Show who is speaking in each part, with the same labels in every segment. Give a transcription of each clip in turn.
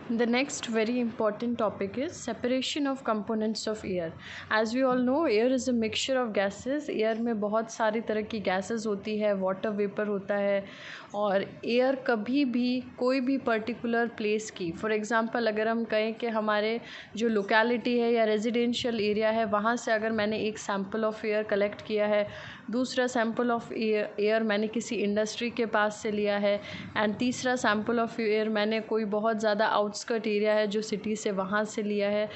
Speaker 1: The next very important topic is separation of components of air. As we all know, air is a mixture of gases. Air में बहुत सारी तरह की gases होती है, water vapor होता है, और एयर कभी भी कोई भी पर्टिकुलर प्लेस की, फॉर एग्ज़ाम्पल अगर हम कहें कि हमारे जो लोकेलिटी है या रेजिडेंशियल एरिया है, वहाँ से अगर मैंने एक सैम्पल ऑफ एयर कलेक्ट किया है, दूसरा सैम्पल ऑफ एयर मैंने किसी इंडस्ट्री के पास से लिया है, एंड तीसरा सैम्पल ऑफ एयर मैंने कोई बहुत ज़्यादा आउटस्कर्ट एरिया है जो सिटी से, वहाँ से लिया है,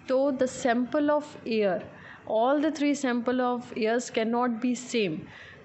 Speaker 1: तो the sample of air, all the three sample of airs can not be same.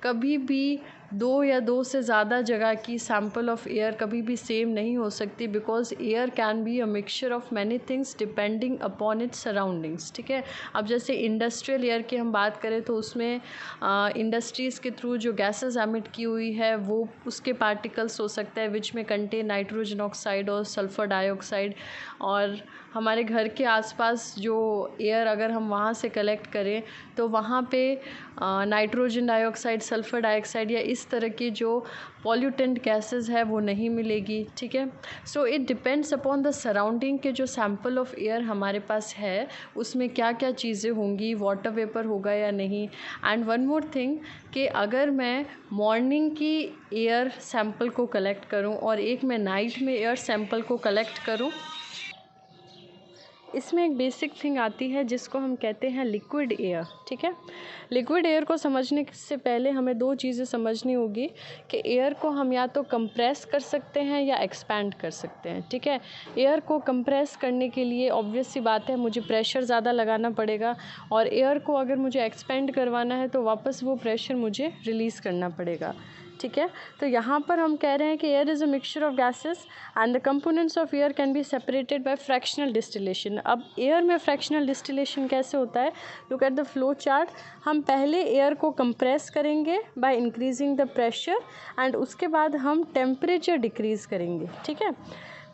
Speaker 1: कभी भी दो या दो से ज़्यादा जगह की सैम्पल ऑफ एयर कभी भी सेम नहीं हो सकती, because air can be a mixture of many things depending upon its surroundings. ठीक है, अब जैसे इंडस्ट्रियल एयर की हम बात करें तो उसमें इंडस्ट्रीज़ के थ्रू जो गैसेस एमिट की हुई है वो उसके पार्टिकल्स हो सकते हैं विच में कंटेन नाइट्रोजन ऑक्साइड और सल्फ़र डाइऑक्साइड. और हमारे घर के आसपास जो एयर अगर हम वहाँ से कलेक्ट करें तो वहाँ पे नाइट्रोजन डाइऑक्साइड, सल्फ़र डाइऑक्साइड या इस तरह की जो पॉल्यूटेंट गैसेस है वो नहीं मिलेगी. ठीक है, so it depends upon the surrounding के जो सैम्पल ऑफ एयर हमारे पास है उसमें क्या क्या चीज़ें होंगी, वाटर वेपर होगा या नहीं. एंड वन मोर थिंग कि अगर मैं मॉर्निंग की एयर सैम्पल को कलेक्ट करूं और एक मैं नाइट में एयर सैम्पल को कलेक्ट करूं, इसमें एक बेसिक थिंग आती है जिसको हम कहते हैं लिक्विड एयर. ठीक है, लिक्विड एयर को समझने से पहले हमें दो चीज़ें समझनी होगी कि एयर को हम या तो कंप्रेस कर सकते हैं या एक्सपैंड कर सकते हैं. ठीक है, एयर को कंप्रेस करने के लिए ऑब्वियस सी बात है मुझे प्रेशर ज़्यादा लगाना पड़ेगा, और एयर को अगर मुझे एक्सपैंड करवाना है तो वापस वो प्रेशर मुझे रिलीज़ करना पड़ेगा. ठीक है, तो यहाँ पर हम कह रहे हैं कि air is a mixture of gases and the components of air can be separated by fractional distillation. अब एयर में फ्रैक्शनल डिस्टिलेशन कैसे होता है, look at the flow chart. हम पहले एयर को कंप्रेस करेंगे by increasing the pressure and उसके बाद हम टेम्परेचर डिक्रीज़ करेंगे. ठीक है,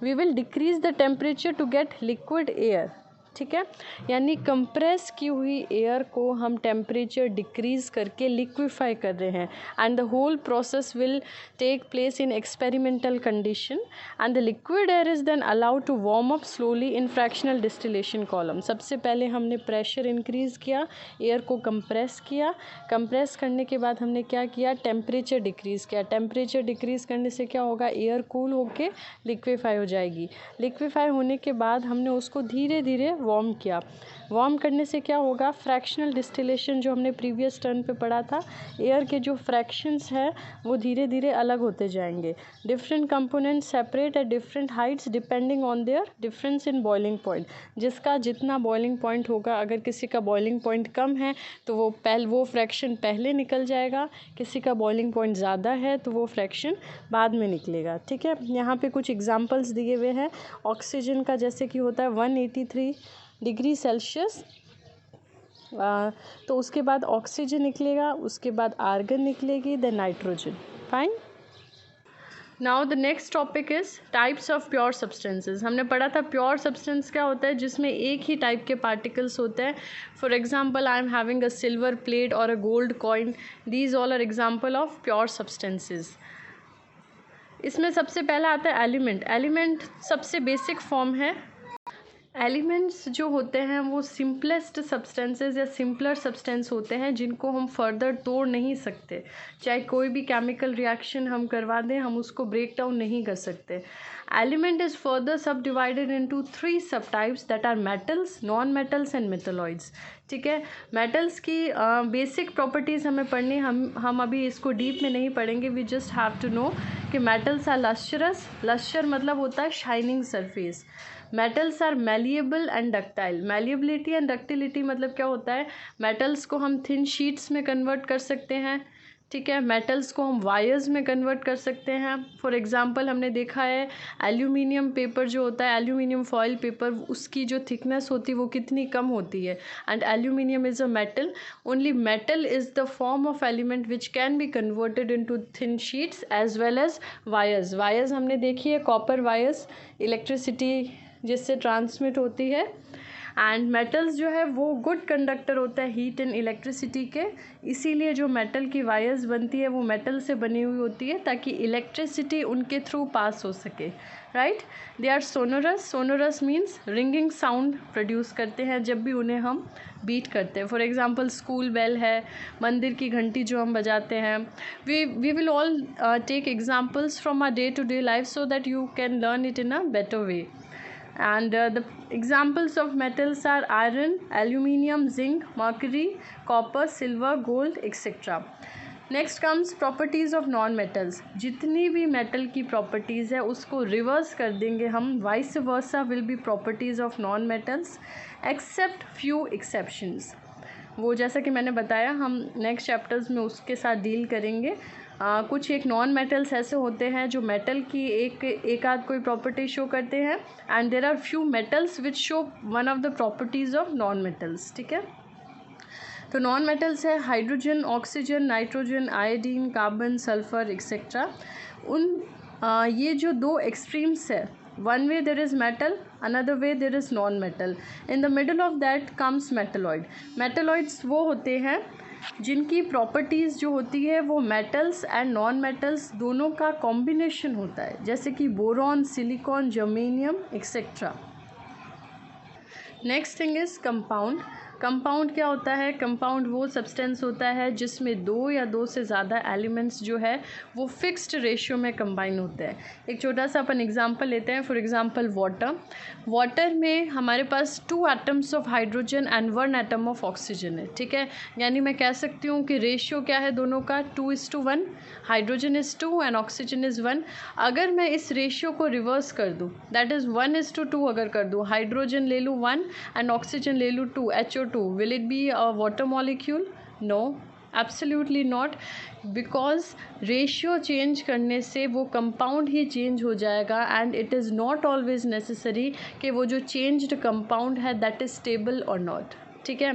Speaker 1: we will decrease the temperature to get liquid air. ठीक है, यानी कंप्रेस की हुई एयर को हम टेम्परेचर डिक्रीज़ करके लिक्विफाई कर रहे हैं, and the whole process will take place in experimental condition and the liquid air is then allowed to warm up slowly in fractional distillation column. सबसे पहले हमने प्रेशर इंक्रीज़ किया, एयर को compress किया, कंप्रेस करने के बाद हमने क्या किया, टेम्परेचर डिक्रीज़ किया. टेम्परेचर डिक्रीज़ करने से क्या होगा, एयर कूल होके लिक्विफाई हो जाएगी. लिक्विफाई होने के बाद हमने उसको धीरे धीरे वार्म किया. वार्म करने से क्या होगा, फ्रैक्शनल डिस्टिलेशन जो हमने प्रीवियस टर्न पे पढ़ा था, एयर के जो फ्रैक्शंस है वो धीरे धीरे अलग होते जाएंगे. Different components separate at different Heights depending on their difference in boiling point. जिसका जितना बॉइलिंग पॉइंट होगा, अगर किसी का बॉइलिंग पॉइंट कम है तो वो फ्रैक्शन पहले निकल जाएगा, किसी का बॉइलिंग पॉइंट ज़्यादा है तो वो फ्रैक्शन बाद में निकलेगा. ठीक है, यहाँ पे कुछ एग्जांपल्स दिए हुए हैं. ऑक्सीजन का जैसे कि होता है 183 डिग्री सेल्सियस, तो उसके बाद ऑक्सीजन निकलेगा, उसके बाद आर्गन निकलेगी, then nitrogen. Fine. Now the next topic is types of pure substances. हमने पढ़ा था प्योर सब्सटेंस क्या होता है, जिसमें एक ही टाइप के पार्टिकल्स होते हैं. For example, I am having a silver plate और a gold coin. These all are example of pure substances. इसमें सबसे पहला आता है एलिमेंट. एलिमेंट सबसे बेसिक फॉर्म है. एलिमेंट्स जो होते हैं वो सिंपलेस्ट सब्सटेंसेस या सिंपलर सब्सटेंस होते हैं जिनको हम फर्दर तोड़ नहीं सकते. चाहे कोई भी केमिकल रिएक्शन हम करवा दें, हम उसको ब्रेक डाउन नहीं कर सकते. Element is further sub divided into 3 sub types that are metals, non metals and metalloids. ठीक है, मेटल्स की बेसिक प्रॉपर्टीज़ हमें पढ़नी, हम अभी इसको डीप में नहीं पढ़ेंगे. We just have to know कि मेटल्स आर लस्चरस. लस्चर मतलब होता है shining surface. Metals are malleable and ductile. Malleability and ductility मतलब क्या होता है, मेटल्स को हम थिन शीट्स में कन्वर्ट कर सकते हैं. ठीक है, मेटल्स को हम वायर्स में कन्वर्ट कर सकते हैं. फॉर एग्जांपल हमने देखा है एल्यूमिनियम पेपर जो होता है, एल्यूमिनियम फॉइल पेपर, उसकी जो थिकनेस होती है वो कितनी कम होती है. And aluminium is a metal. Only metal is the form of element which can be converted into thin sheets as well as wires. Wires हमने देखी है, कॉपर वायर्स, इलेक्ट्रिसिटी जिससे ट्रांसमिट होती है. एंड मेटल्स जो है वो गुड कंडक्टर होता है हीट एंड इलेक्ट्रिसिटी के, इसीलिए जो मेटल की वायर्स बनती है वो मेटल से बनी हुई होती है ताकि इलेक्ट्रिसिटी उनके थ्रू पास हो सके, right. They are sonorous, sonorous means ringing sound produce करते हैं जब भी उन्हें हम बीट करते हैं। फॉर एग्जांपल स्कूल बेल है, मंदिर की घंटी जो हम बजाते हैं। We will all take examples from our day to day life so that you can learn it in a better way. And the examples of metals are iron, aluminium, zinc, mercury, copper, silver, gold, etc. Next comes properties of non metals. जितनी भी metal की properties है उसको reverse कर देंगे हम, vice versa will be properties of non metals except few exceptions. वो जैसा कि मैंने बताया हम नेक्स्ट चैप्टर्स में उसके साथ डील करेंगे। कुछ एक नॉन मेटल्स ऐसे होते हैं जो मेटल की एक आध कोई प्रॉपर्टी शो करते हैं, and there are few metals which show one of the properties of non metals, ठीक है। तो नॉन मेटल्स है hydrogen, oxygen, nitrogen, iodine, carbon, sulphur etcetera. ये जो दो एक्सट्रीम्स है, one way there is metal, another way there is non metal, in the middle of that comes metalloid. Metalloids वो होते हैं जिनकी प्रॉपर्टीज़ जो होती है वो मेटल्स एंड नॉन मेटल्स दोनों का कॉम्बिनेशन होता है, जैसे कि boron, silicon, germanium etcetera. Next thing is compound. Compound क्या होता है? कंपाउंड वो सब्सटेंस होता है जिसमें दो या दो से ज़्यादा एलिमेंट्स जो है वो फिक्स्ड रेशियो में कंबाइन होते हैं। एक छोटा सा अपन एग्जांपल लेते हैं, फॉर एग्जांपल वाटर। वाटर में हमारे पास 2 atoms of hydrogen and 1 atom of oxygen है, ठीक है। यानी मैं कह सकती हूँ कि रेशियो क्या है दोनों का, 2:1, hydrogen is 2 and oxygen is 1। अगर मैं इस रेशियो को रिवर्स कर दूँ, दैट इज़ 1:2 अगर कर दूँ, हाइड्रोजन ले लूँ 1 एंड ऑक्सीजन ले लूँ 2, HO2, will it be a water molecule? No, absolutely not, because ratio change करने से वो कंपाउंड ही चेंज हो जाएगा, and it is not always necessary कि वो जो चेंज्ड कंपाउंड है दैट इज़ स्टेबल और नॉट, ठीक है।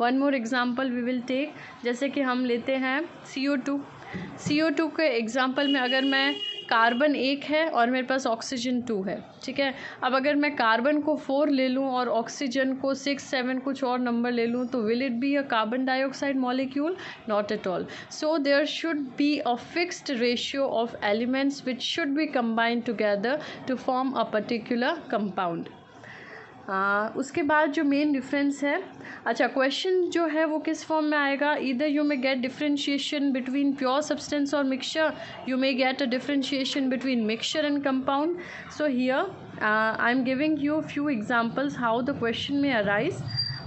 Speaker 1: One more example we will take, जैसे कि हम लेते हैं CO2। CO2 के एग्जांपल में अगर मैं कार्बन 1 है और मेरे पास ऑक्सीजन 2 है, ठीक है। अब अगर मैं कार्बन को 4 ले लूँ और ऑक्सीजन को 6, 7 कुछ और नंबर ले लूँ, तो will it be a carbon dioxide molecule? Not at all. So there should be a fixed ratio of elements which should be combined together to form a particular compound. उसके बाद जो main difference है, अच्छा question जो है वो किस form में आएगा, either you may get differentiation between pure substance और mixture, you may get a differentiation between mixture and compound. So here I am giving you few examples how the question may arise.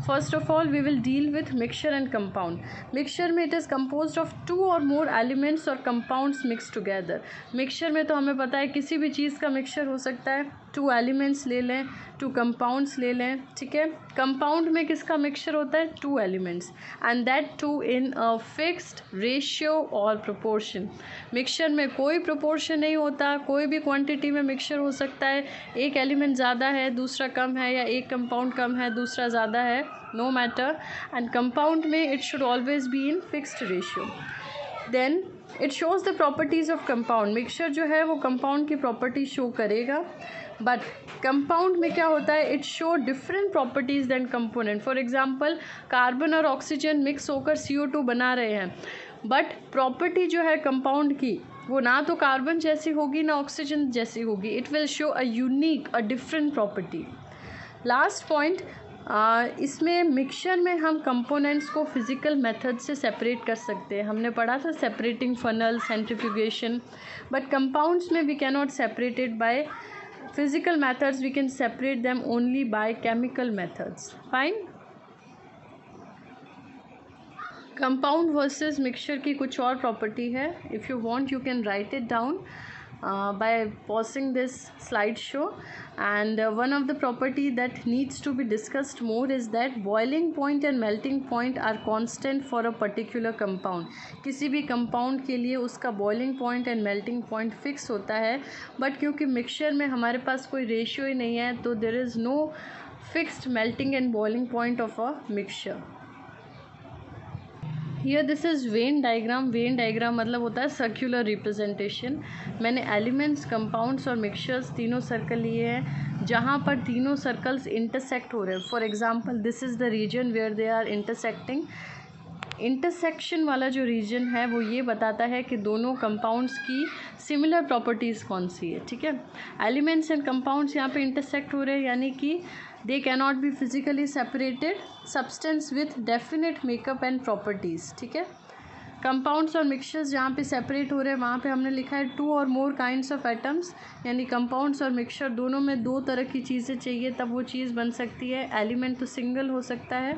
Speaker 1: First of all, we will deal with mixture and compound. Mixture में it is composed of 2 or more elements or compounds mixed together. Mixture में तो हमें पता है किसी भी चीज़ का mixture हो सकता है, 2 elements ले लें, 2 compounds ले लें, ठीक है। Compound में किसका mixture होता है? 2 elements, and that 2 in a fixed ratio or proportion. Mixture में कोई proportion नहीं होता, कोई भी quantity में mixture हो सकता है, एक element ज़्यादा है दूसरा कम है, या एक compound कम है दूसरा ज़्यादा है, no matter. And compound में it should always be in fixed ratio. Then it shows the properties of compound. Mixture जो है वो compound की property show करेगा, but compound में क्या होता है, it show different properties than component. For example, carbon और ऑक्सीजन मिक्स होकर CO2 बना रहे हैं, but property जो है compound की वो ना तो कार्बन जैसी होगी ना ऑक्सीजन जैसी होगी, it will show a unique, a different property. Last point, इसमें मिक्सचर में हम कंपोनेंट्स को फिज़िकल मेथड से सेपरेट कर सकते हैं। हमने पढ़ा था separating funnel, centrifugation, but compounds में we can not separate it by physical methods, we can separate them only by chemical methods. Fine. Compound versus mixture की कुछ और प्रॉपर्टी है, if you want you can write it down by pausing this slideshow. And one of the property that needs to be discussed more is that boiling point and melting point are constant for a particular compound. किसी भी compound के लिए उसका boiling point and melting point fix होता है, but क्योंकि mixture में हमारे पास कोई ratio ही नहीं है, तो there is no fixed melting and boiling point of a mixture. Here this is Venn diagram. Venn diagram मतलब होता है सर्क्यूलर रिप्रेजेंटेशन। मैंने एलिमेंट्स, कंपाउंड्स और मिक्सचर्स तीनों सर्कल लिए हैं। जहाँ पर तीनों सर्कल्स इंटरसेक्ट हो रहे हैं। For example this is the region where they are intersecting. Intersection वाला जो रीजन है वो ये बताता है कि दोनों कंपाउंड्स की सिमिलर प्रॉपर्टीज़ कौन सी है, ठीक है। एलिमेंट्स एंड कंपाउंड्स यहाँ पे इंटरसेक्ट हो रहे हैं, यानी कि they cannot be physically separated substance with definite makeup and properties, ठीक है। कंपाउंड्स और मिक्सचर्स जहाँ पे सेपरेट हो रहे हैं वहाँ पे हमने लिखा है 2 और मोर काइंड्स ऑफ एटम्स, यानी कंपाउंड्स और मिक्सचर दोनों में 2 तरह की चीज़ें चाहिए तब वो चीज़ बन सकती है। एलिमेंट तो सिंगल हो सकता है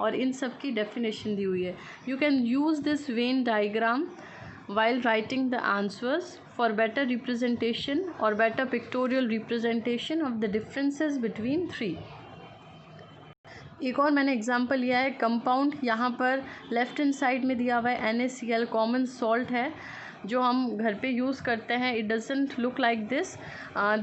Speaker 1: और इन सब की डेफिनेशन दी हुई है। You can use this Venn diagram while writing the answers for better representation or better pictorial representation of the differences between three. एक और मैंने एग्जांपल लिया है कंपाउंड, यहाँ पर लेफ्ट हैंड साइड में दिया हुआ है NaCl, कॉमन सॉल्ट है जो हम घर पे यूज़ करते हैं। It doesn't look like this,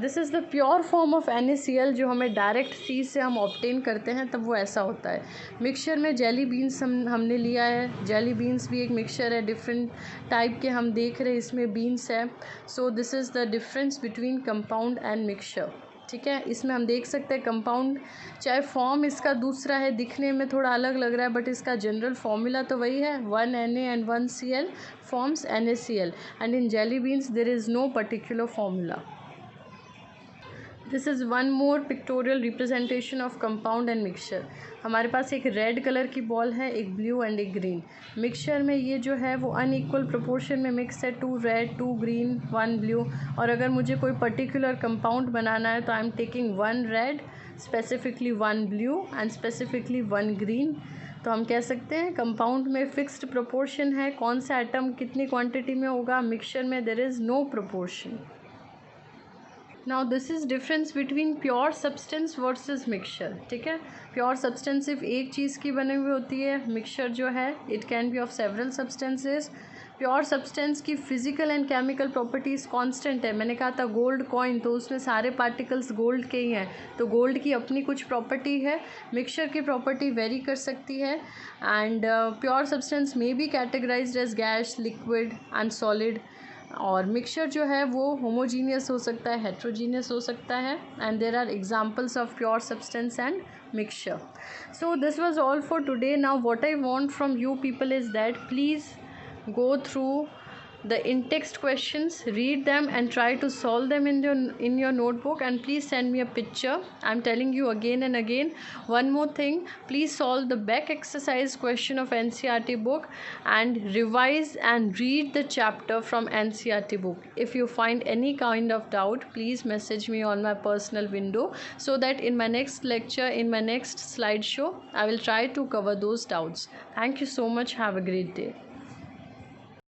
Speaker 1: this is the pure form of NaCl जो हमें डायरेक्ट सी से हम ऑब्टेन करते हैं तब वो ऐसा होता है। मिक्सचर में जेली बीन्स हमने लिया है, जेली बीन्स भी एक मिक्सचर है, डिफरेंट टाइप के हम देख रहे हैं इसमें बीन्स है। So this is the difference between compound and mixture, ठीक है। इसमें हम देख सकते हैं कंपाउंड चाहे फॉर्म इसका दूसरा है, दिखने में थोड़ा अलग लग रहा है, बट इसका जनरल फॉर्मूला तो वही है, 1 Na and 1 Cl forms NaCl, and in jelly beans there is no particular formula. This is one more pictorial representation of compound and mixture. हमारे पास एक रेड कलर की बॉल है, एक ब्लू एंड एक green. Mixture में ये जो है वो अनइक्वल प्रोपोर्शन में मिक्स है, 2 रेड 2 ग्रीन 1 ब्लू। और अगर मुझे कोई पर्टिकुलर कंपाउंड बनाना है तो I am taking 1 red, specifically 1 blue and specifically 1 green. तो हम कह सकते हैं कंपाउंड में फिक्स्ड प्रोपोर्शन है, कौन सा एटम कितनी क्वांटिटी में होगा। मिक्सचर में there is no proportion. Now this is difference between pure substance versus mixture, ठीक है। प्योर सब्सटेंस सिर्फ एक चीज़ की बनी हुई होती है, मिक्सचर जो है it can be of several substances. Pure substance की physical and chemical properties constant है। मैंने कहा था गोल्ड कॉइन, तो उसमें सारे पार्टिकल्स गोल्ड के ही हैं, तो गोल्ड की अपनी कुछ प्रॉपर्टी है। मिक्सचर की प्रॉपर्टी वेरी कर सकती है। एंड प्योर सब्सटेंस में be categorised as gas, liquid and solid. और मिक्सचर जो है वो होमोजीनियस हो सकता है, हेट्रोजीनियस हो सकता है। And there are examples of pure substance and mixture. So this was all for today. Now what I want from you people is that please go through the in-text questions, read them and try to solve them in your notebook, and please send me a picture. I'm telling you again and again. One more thing, please solve the back exercise question of NCERT book and revise and read the chapter from NCERT book. If you find any kind of doubt, please message me on my personal window so that in my next lecture, in my next slideshow, I will try to cover those doubts. Thank you so much. Have a great day.